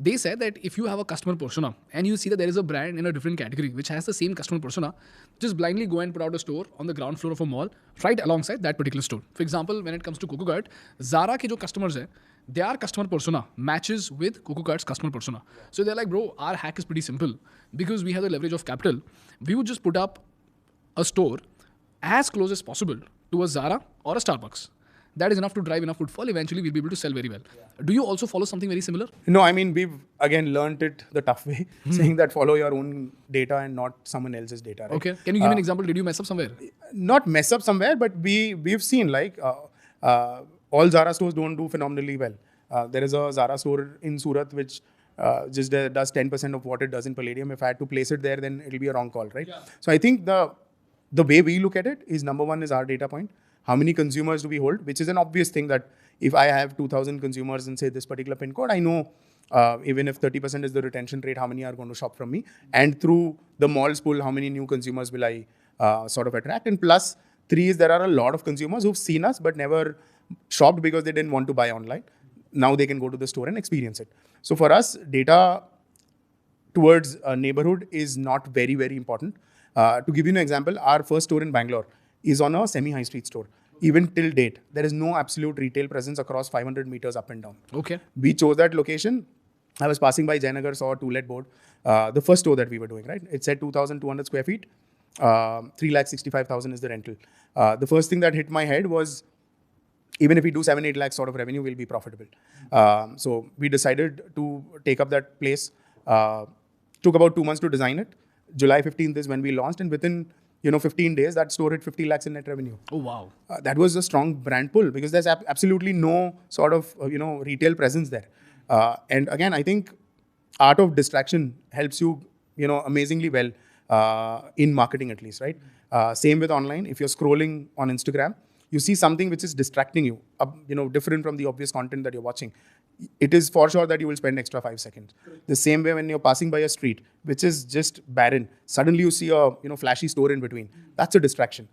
They said that if you have a customer persona and you see that there is a brand in a different category which has the same customer persona, just blindly go and put out a store on the ground floor of a mall right alongside that particular store. For example, when it comes to CocoGuard, Zara ke jo customers hai, their customer persona matches with CocoGuard's customer persona. So they're like, bro, our hack is pretty simple. Because we have the leverage of capital, we would just put up a store as close as possible to a Zara or a Starbucks. That is enough to drive enough footfall. Eventually, we'll be able to sell very well. Do you also follow something very similar? No, I mean, we've again learned it the tough way, saying that follow your own data and not someone else's data. Right? Okay. Can you give me an example? Did you mess up somewhere? Not mess up somewhere, but we've seen like all Zara stores don't do phenomenally well. There is a Zara store in Surat which just does 10% of what it does in Palladium. If I had to place it there, then it'll be a wrong call, right? Yeah. So I think the way we look at it is number one is our data point. How many consumers do we hold? Which is an obvious thing that if I have 2,000 consumers in say this particular pin code, I know even if 30% is the retention rate, how many are going to shop from me? And through the malls pool, how many new consumers will I sort of attract? And plus, three is there are a lot of consumers who've seen us but never shopped because they didn't want to buy online. Now they can go to the store and experience it. So for us, data towards a neighborhood is not very, very important. To give you an example, our first store in Bangalore is on a semi-high street store. Even till date, there is no absolute retail presence across 500 meters up and down. Okay. We chose that location. I was passing by Jayanagar, saw a to-let board. The first store that we were doing, right? It said 2,200 square feet. 3,65,000 is the rental. The first thing that hit my head was, even if we do 7-8 lakhs sort of revenue, we'll be profitable. So we decided to take up that place. Took about 2 months to design it. July 15th is when we launched, and within 15 days, that store hit 50 lakhs in net revenue. Oh, wow. That was a strong brand pull because there's absolutely no sort of, retail presence there. And again, I think art of distraction helps you, amazingly well in marketing at least, right? Same with online. If you're scrolling on Instagram, you see something which is distracting you, different from the obvious content that you're watching. It is for sure that you will spend extra 5 seconds. Correct. The same way when you're passing by a street, which is just barren, suddenly you see a flashy store in between. That's a distraction.